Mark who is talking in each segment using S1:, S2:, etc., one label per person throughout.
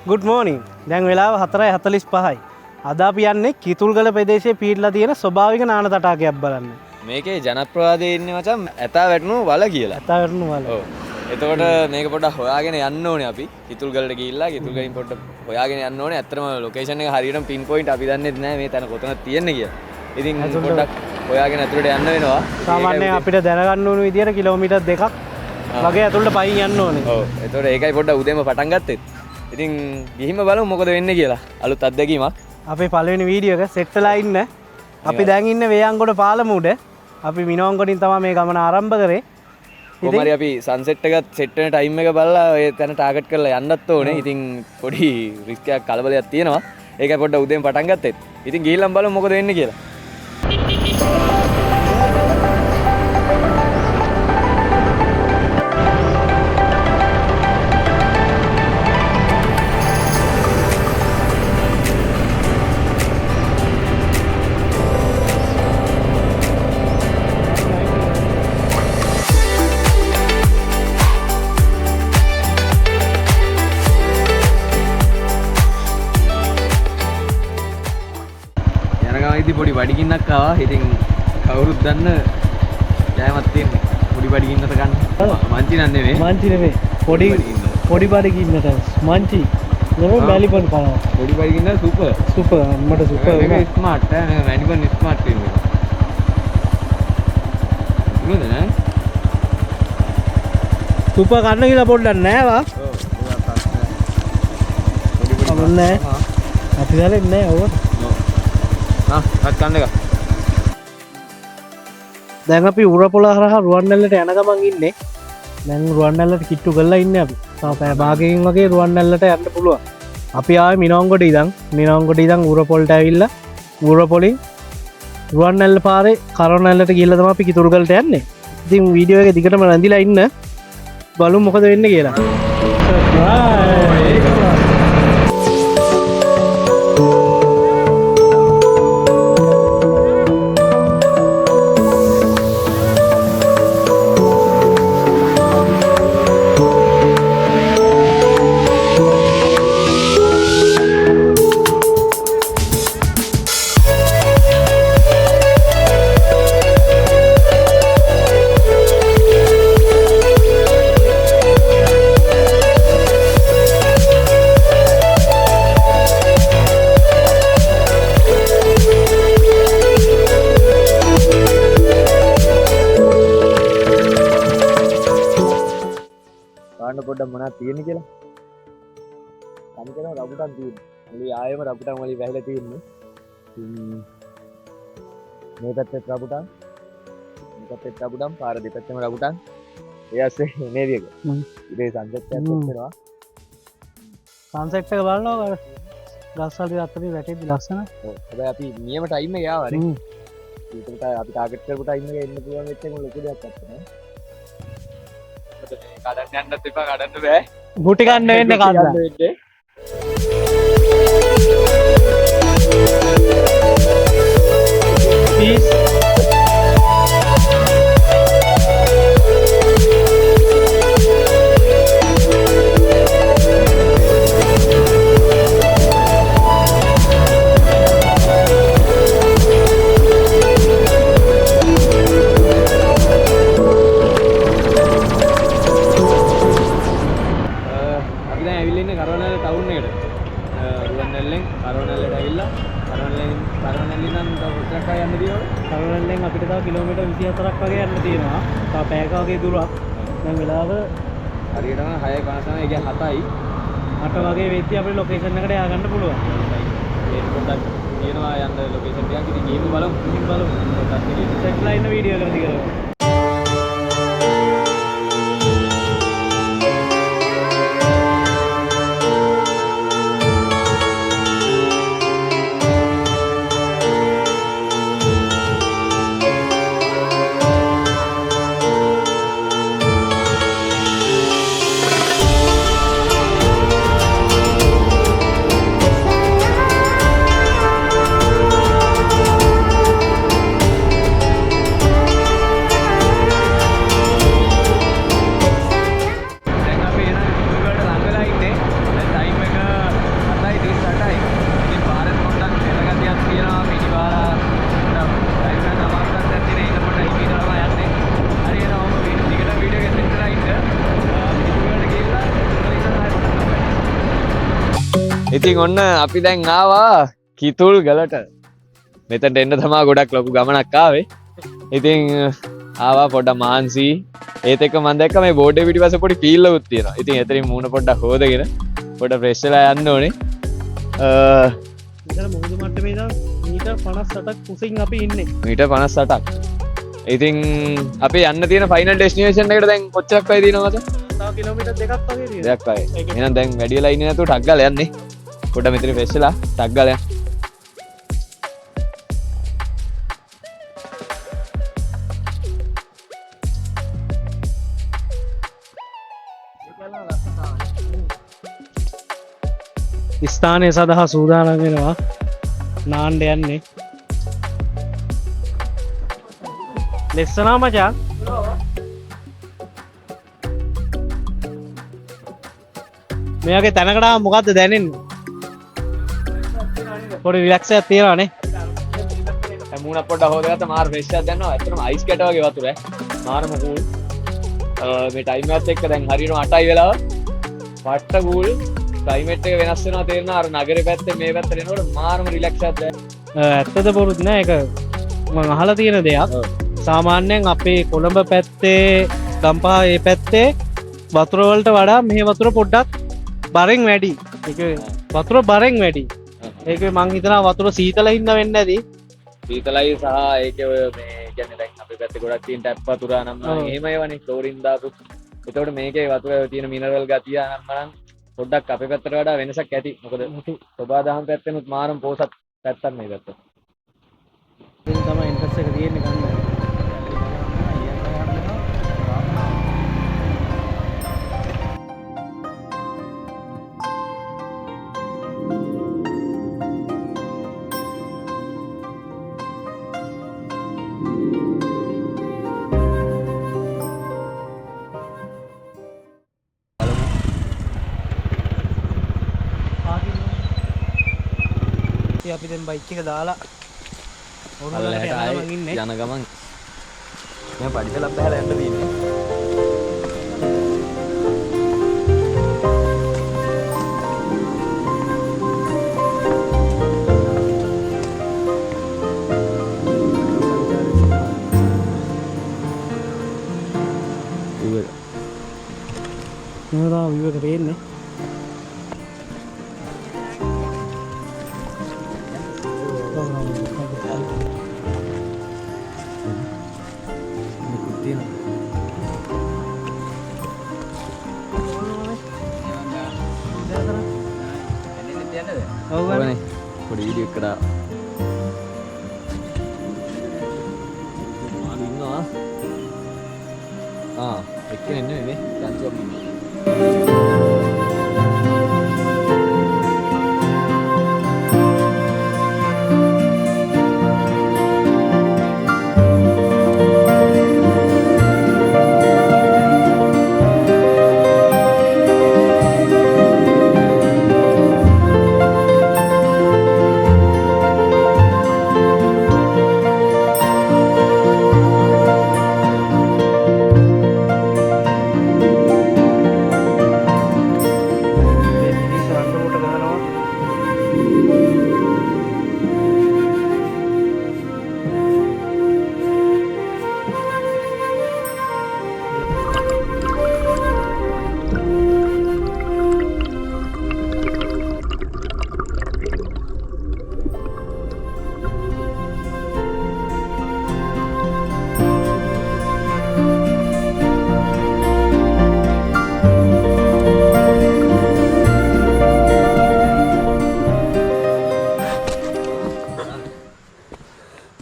S1: good morning. දැන් වෙලාව 4:45යි. අද අපි යන්නේ කිතුල්ගල ප්‍රදේශයේ පිහිටලා තියෙන ස්වභාවික නාන තටාකයක් බලන්න.
S2: මේකේ ජනප්‍රවාදයේ ඉන්නේ මචං ඇතා වැටුණු වල කියලා.
S1: ඇතා වැටුණු වල.
S2: ඔව්. එතකොට මේක පොඩ්ඩක් හොයාගෙන යන්න ඕනේ අපි. කිතුල්ගලට ගිහිල්ලා කිතුල්ගලින් පොඩ්ඩක් හොයාගෙන යන්න ඕනේ. ඇත්තටම ලොකේෂන් එක හරියටම පින් පොයින්ට් අපි දන්නේ නැහැ මේ තැන කොතනද තියෙන්නේ කියලා. ඉතින් පොඩ්ඩක් හොයාගෙන ඇතුළට යන්න වෙනවා.
S1: සාමාන්‍යයෙන් අපිට දැනගන්න ඕන විදියට කිලෝමීටර් 2ක් වගේ ඇතුළට පයින් යන්න ඕනේ.
S2: ඔව්. එතකොට ඒකයි පොඩ්ඩක් උදේම පටන් ගත්තෙත්. ඉතින් ගිහින්ම බලමු මොකද වෙන්නේ කියලා. අලුත් අත්දැකීමක්.
S1: අපේ පළවෙනි වීඩියෝ එක සෙට් වෙලා ඉන්න. අපි දැන් ඉන්නේ වේයන්ගොඩ පාලම උඩ. අපි මිනෝන්ගොඩින් තමයි මේ ගමන ආරම්භ කරේ.
S2: කොහොම හරි අපි සන්සෙට් එකත් සෙට් වෙන ටයිම් එක බලලා ඔය තැන ටාගට් කරලා යන්නත් ඕනේ. ඉතින් පොඩි රිස්ක් එකක් කලබලයක් තියෙනවා. ඒකයි පොඩ්ඩක් උදේම පටන් ගත්තෙත්. ඉතින් ගිහිල්ලාම බලමු මොකද වෙන්නේ කියලා. ඉතින් පොඩි බඩගින්නක් ආවා. ඉතින් කවුරුත් දන්න ජයමත් තියෙන්නේ. පොඩි බඩගින්නට ගන්න. මංචි නන් නෙමෙයි.
S1: මංචි නෙමෙයි. පොඩි බඩගින්නට මංචි. නෙමෙයි මැලිබන් කනවා.
S2: පොඩි බඩගින්න සුපර්.
S1: සුපර් මට සුපර්.
S2: මේක ස්මාර්ට් ඈ. මැලිබන් ස්මාර්ට් වෙන්නේ. මොකද නෑ?
S1: සුපර් කන්න කියලා පොඩ්ඩක් නෑ වා.
S2: ඔව්. පොඩි
S1: නෑ. අපි දැලෙන්නේ නෑ ඕක. දැන් අපි උරපොළ හරහා රුවන්වැල්ලට යන ගමන් ඉන්නේ. දැන් රුවන්වැල්ලට කිට්ටු කරලා ඉන්නේ අපි. තව පැය භාගයකින් වගේ රුවන්වැල්ලට යන්න පුළුවන්. අපි ආවේ මිනෝන්ගොඩ ඉඳන් උරපොළට ඇවිල්ලා උරපොළින් රුවන්වැල්ල පාරේ කරවනවැල්ලට ගිහිල්ලා තමයි අපි කිතුරුගලට යන්නේ. ඉතින් වීඩියෝ එක දිගටම රැඳිලා ඉන්න. බලමු මොකද වෙන්නේ කියලා.
S2: පොඩ්ඩක් මොනවද තියෙන්නේ කියලා. කනිකන රබුටන් තියෙන්නේ. මුලි ආයෙම රබුටන් වලින් වැහිලා තියෙන්නේ. මේ පැත්තේ රබුටන්. මේ පැත්තේ රබුටන් පාර දෙපැත්තෙම රබුටන්. ඒ ඇස්සේ නේවි එක. ඉතින් සන්සෙට් එකක් වෙනවා.
S1: සන්සෙට් එක බලනවා. ගස්වල අතරේ වැටෙද්දි ලස්සන.
S2: ඔව්. හැබැයි අපි නියම ටයිම් එකේ ආවා නේ. ඒකට අපි ටාගට් කරපු ටයිම් එකේ එන්න පුළුවන් වෙච්ච එක ලොකු දෙයක් අත්දැකීම. කඩන්න යන්නත් එපා කඩන්න බෑ.
S1: ගුටි ගන්න වෙන්නේ කන්දා. පීස් කරවනැල්ලෙන් අපිට තව කිලෝමීටර් 24ක් වගේ යන්න තියෙනවා. තව පැයක වගේ දුරක්. දැන් වෙලාව
S2: හරියටම 6:50 ඒ කියන්නේ 7යි.
S1: 8 වගේ වෙද්දී අපේ ලොකේෂන් එකට ය아가න්න පුළුවන්.
S2: ඒක පොඩ්ඩක් කියනවා යන්න ලොකේෂන් ටිකක්. ඉතින් ගිහින් බලමු. පොඩ්ඩක්
S1: සෙට්ලා ඉන්න වීඩියෝ එකකට දිගට.
S2: ඉතින් ඔන්න අපි දැන් ආවා කිතුල් ගලට. මෙතනට එන්න තමයි ගොඩක් ලොකු ගමනක් ආවේ. ඉතින් ආවා පොඩ්ඩක් මාන්සි. ඒත් එක්ක මම දැක්ක මේ බෝඩේ පිටිපස්සේ පොඩි පීල් එකක් තියෙනවා. ඉතින් එතනින් මූණ පොඩ්ඩක් හොදගෙන පොඩ්ඩක් ෆ්‍රෙෂ් වෙලා යන්න ඕනේ.
S1: ඉතල මුහුදු මට්ටමේ ඉඳන් මීටර් 58ක් කුසින් අපි ඉන්නේ.
S2: මීටර් 58ක්. ඉතින් අපි යන්න තියෙන ෆයිනල් ඩෙස්ටිනේෂන් එකට දැන් කොච්චරක් වෙයි දිනවද?
S1: තව කිලෝමීටර් දෙකක් වගේ තියෙනවා.
S2: දෙකක් වගේ. එහෙනම් දැන් වැඩි වෙලා ඉන්නේ නැතුව ටක් ගාලා යන්නේ. පොඩ්ඩක් මෙතන ෆ්‍රෙෂ් වෙලා ටක් ගාලා යන්න.
S1: ස්ථානය සඳහා සූදානම් වෙනවා නාන්න යන්නේ. ලෙස්සනා මචං. මෙයාගේ තැනකට ආවම මොකද්ද දැනෙන්නේ? පොඩි රිලැක්ස් එකක් තියෙනවා නේ.
S2: මූණ පොඩ්ඩක් හොදගත්ත මාර ෆ්‍රෙෂ් එකක් දැනෙනවා. ඇත්තටම අයිස් කැට වගේ වතුර ඈ. මාරම කූල්. මේ ටයිම් එකත් එක්ක දැන් හරියටම 8යි වෙලාව. පට්ට කූල්. ක්ලයිමේට් එක වෙනස් වෙනවා තේරෙනවා. අර නගරේ පැත්තේ මේ පැත්තට එනකොට මාරම රිලැක්ස් එකක් දැනෙනවා.
S1: ඇත්තද බොරුත් නෑ ඒක මම අහලා තියෙන දෙයක්. සාමාන්‍යයෙන් අපේ කොළඹ පැත්තේ ගම්පහ ඒ පැත්තේ වතුර වලට වඩා මේ වතුර පොඩ්ඩක් බරෙන් වැඩි. ඒක වතුර බරෙන් වැඩි. ඒක මං හිතනවා වතුර සීතල හින්දා වෙන්න ඇති.
S2: සීතලයි සහ ඒකේ ඔය මේ කියන්නේ දැන් අපේ පැත්තේ ගොඩක් තියෙන ටැප් වතුර නම් එහෙම ඒවනේ ක්ලෝරින් දාපු. එතකොට මේකේ වතුරේ තියෙන මිනරල් ගතිය නම් පොඩ්ඩක් අපේ පැත්තට වඩා වෙනසක් ඇති. මොකද සබාදහම් පැත්තෙනුත් මාරම පෝසත් පැත්තක් මේ පැත්ත.
S1: ඒක තමයි ඉන්ට්‍රස් එක තියෙන්නේ ගන්න. අපි දැන් බයික් එක දාලා
S2: ඔන්නලට ඉන්නේ යන ගමන් මම පඩිසලක් බහලා යන්න තියෙන්නේ.
S1: නේද විවක පේන්නේ.
S2: පොඩි වීඩියෝ එකකට ඉන්නවා. එක්කෙනෙක් නෙමෙයි මේ චන්සුවක් ඉන්නේ.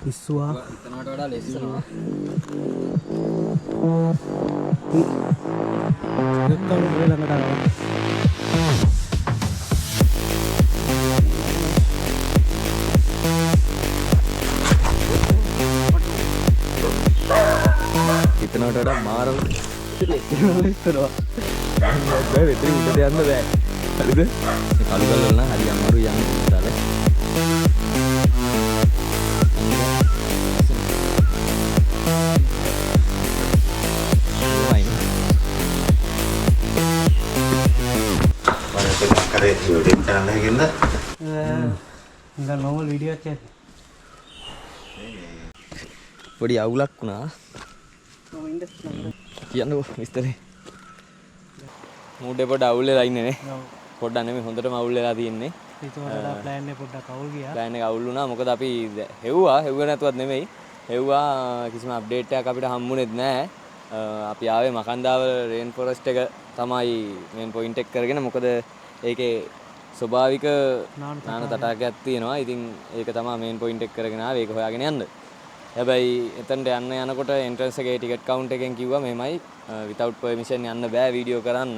S1: පිස්සුවා
S2: හිතනකට වඩා ලෙස්සනවා.
S1: දෙත්තම ළඟට ආවා.
S2: හිතනකට වඩා මාරම ලෙස්සනවා. බෑ වෙතේ උඩට යන්න බෑ. හරිද? මේ කළු ගල් වල නම් හරි අමාරුයි යන්න ඉස්සරහ.
S3: අරේ ෂූටින් කරන්න හැකින්ද?
S1: නිකන් normal video එකක් ඇති.
S2: පොඩි අවුලක් වුණා. කියන්නකෝ විස්තරේ. මූඩේ පොඩ අවුල් වෙලා ඉන්නේ නේ. පොඩ්ඩක් නෙමෙයි හොඳටම අවුල් වෙලා තියෙන්නේ.
S1: ඒතුවරලා ප්ලෑන් එක පොඩ්ඩක් අවුල් ගියා.
S2: ප්ලෑන් එක අවුල් වුණා. මොකද අපි හෙව්ව නැතුවත් නෙමෙයි. හෙව්වා කිසිම අප්ඩේට් එකක් අපිට හම්බුනේත් නැහැ. අපි ආවේ මකන්දාව රේන් ෆොරස්ට් එක තමයි මේන් පොයින්ට් එක කරගෙන. මොකද ඒකේ ස්වභාවික නාන තටාකයක් තියෙනවා. ඉතින් ඒක තමයි මේන් පොයින්ට් එක කරගෙන ආවේ. ඒක හොයාගෙන යන්න. හැබැයි එතනට යනකොට එන්ට්‍රන්ස් එකේ ටිකට් කවුන්ට් එකෙන් කිව්වා මෙහෙමයි විතවුට් පර්මිෂන් යන්න බෑ වීඩියෝ කරන්න.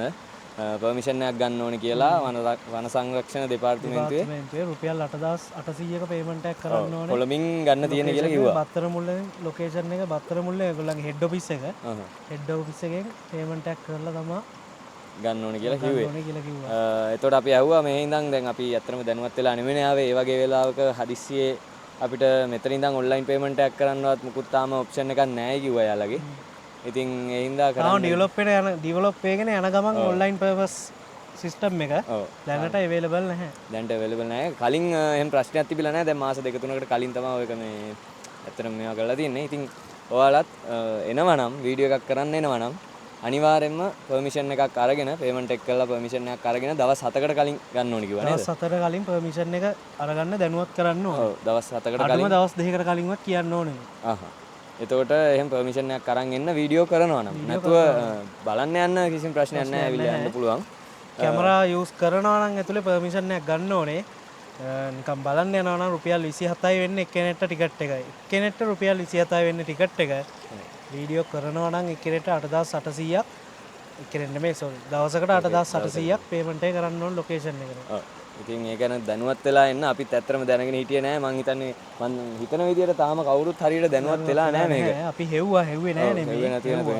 S2: පර්මිෂන් එකක් ගන්න ඕනේ කියලා වන සංරක්ෂණ දෙපාර්තමේන්තුවේ
S1: රුපියල් 8800ක පේමන්ට් එකක් කරන්න ඕනේ.
S2: කොළඹින් ගන්න තියෙන කියලා කිව්වා.
S1: බත්තර මුල්ලේ ලොකේෂන් එක බත්තර මුල්ලේ ඒගොල්ලන්ගේ හෙඩ් ඔෆිස් එක. හෙඩ් ඔෆිස් එකෙන් පේමන්ට් එකක් කරලා තමයි
S2: ගන්න ඕනේ කියලා කිව්වේ. එතකොට අපි ඇහුවා මේ ඉඳන් දැන් අපි ඇත්තටම දැනුවත් වෙලා නෙමෙයි ආවේ. ඒ වගේ වෙලාවක හදිස්සියේ අපිට මෙතන ඉඳන් ඔන්ලයින් පේමන්ට් එකක් කරන්නවත් මුකුත් තාම ඔප්ෂන් එකක් නැහැ කිව්වා යාළුවගේ. ඉතින් ඒ හින්දා කරන්නේ
S1: ඩෙවලොප් වෙගෙන යන ගමන් ඔන්ලයින් පර්පස් සිස්ටම් එක දැනට අවේලබල් නැහැ.
S2: දැනට අවේලබල් නැහැ. කලින් එහෙම ප්‍රශ්නයක් තිබිලා නැහැ. දැන් මාස දෙක තුනකට කලින් තමයි ඔයක මේ ඇත්තටම මේවා කරලා තියෙන්නේ. ඉතින් ඔයාලත් එනවා නම් වීඩියෝ එකක් කරන්න එනවා නම් අනිවාර්යෙන්ම පර්මිෂන් එකක් අරගෙන පේමන්ට් එක කරලා පර්මිෂන් එකක් අරගෙන දවස් 7කට කලින් ගන්න ඕනේ කිව්වා නේද?
S1: දවස් 7කට කලින් පර්මිෂන් එක අරගන්න දැනුවත් කරන්න ඕනේ.
S2: ඔව් දවස් 7කට කලින්
S1: දවස් 2කට කලින්වත් කියන්න ඕනේ.
S2: එතකොට එහෙම පර්මිෂන් එකක් අරන් එන්න වීඩියෝ කරනවා නම් නැතුව බලන්න යන්න කිසිම ප්‍රශ්නයක් නැහැ. ඇවිල්ලා යන්න පුළුවන්.
S1: කැමරා යූස් කරනවා නම් ඇතුලේ පර්මිෂන් එකක් ගන්න ඕනේ. නිකන් බලන්න යනවා නම් රුපියල් 27යි වෙන්නේ එක්කෙනෙක්ට ටිකට් එකයි. එක්කෙනෙක්ට රුපියල් 27යි වෙන්නේ ටිකට් එක. වීඩියෝ කරනවා නම් එක්කෙනෙක්ට 8800ක් එක්කෙනෙක් නෙමෙයි සෝරි දවසකට 8800ක් පේමන්ට් එක කරන්න ඕන ලොකේෂන් එකට.
S2: ඔව්. ඉතින් ඒ ගැන දැනුවත් වෙලා එන්න අපිත් ඇත්තටම දැනගෙන හිටියේ නෑ. මං හිතන්නේ මං හිතන විදියට තාම කවුරුත් හරියට දැනුවත් වෙලා නෑ මේක.
S1: අපි හෙව්වේ නෑ නෙමෙයි.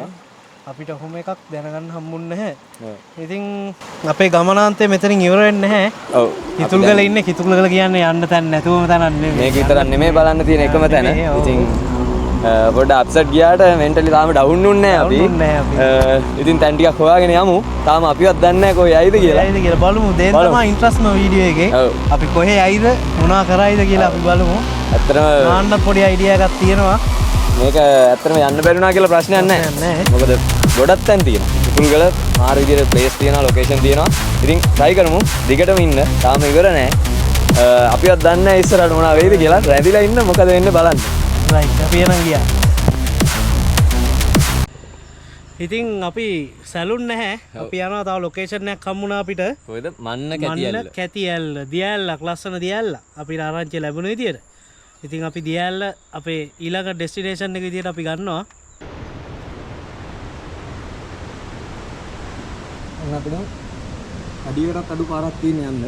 S1: අපිට ඔහොම එකක් දැනගන්න හම්බුන්නේ නැහැ. ඉතින් අපේ ගමනාන්තය මෙතනින් ඉවර වෙන්නේ නැහැ.
S2: ඔව්.
S1: කිතුල්ගල ඉන්නේ. කිතුල්ගල කියන්නේ යන්න තැන නැතුවම තැනක් නෙමෙයි.
S2: මේක විතරක් නෙමෙයි බලන්න තියෙන එකම තැන. ඉතින් පොඩ්ඩක් අප්සෙට් ගියාට මෙන්ටලි තාම ඩවුන් වුන්නේ නැහැ අපි. ඉතින් තැන් ටිකක් හොයාගෙන යමු. තාම අපිවත් දන්නේ නැහැ කොහේ යයිද කියලා.
S1: බලමු. දැන් තමයි ඉන්ට්‍රස්ට්ම වීඩියෝ එකේ. අපි කොහේ යයිද මොනවා කරයිද කියලා අපි බලමු.
S2: ඇත්තටම
S1: නාන්න පොඩි අයිඩියා එකක් තියෙනවා.
S2: මේක ඇත්තටම යන්න බැරිුණා කියලා ප්‍රශ්නයක් නැහැ. මොකද ගොඩක් තැන් තියෙනවා. කුකුල්ගල මාර විදියට ප්ලේස් තියෙනවා, ලොකේෂන් තියෙනවා. ඉතින් try කරමු. දිගටම ඉන්න. තාම ඉවර නැහැ. අපිවත් දන්නේ නැහැ ඉස්සරහට මොනවා වෙයිද කියලා. රැඳිලා ඉන්න මොකද වෙන්නේ බලන්න.
S1: රයිට් අපි එනම් ගියා. ඉතින් අපි සැලුන් නැහැ. අපි යනවා තව ලොකේෂන් එකක් හම්බුණා අපිට.
S2: කොහෙද? මන්න කැතියල්ල.
S1: මන්න කැතියල්ල. දියැල්ලක් ලස්සන දියැල්ල. අපිට ආරංචිය ලැබුණ විදියට. ඉතින් අපි දියැල්ල අපේ ඊළඟ ඩෙස්ටිනේෂන් එක විදියට අපි ගන්නවා.
S2: අපිට අඩියටත් අඩු පාරක් තියෙන යන්න.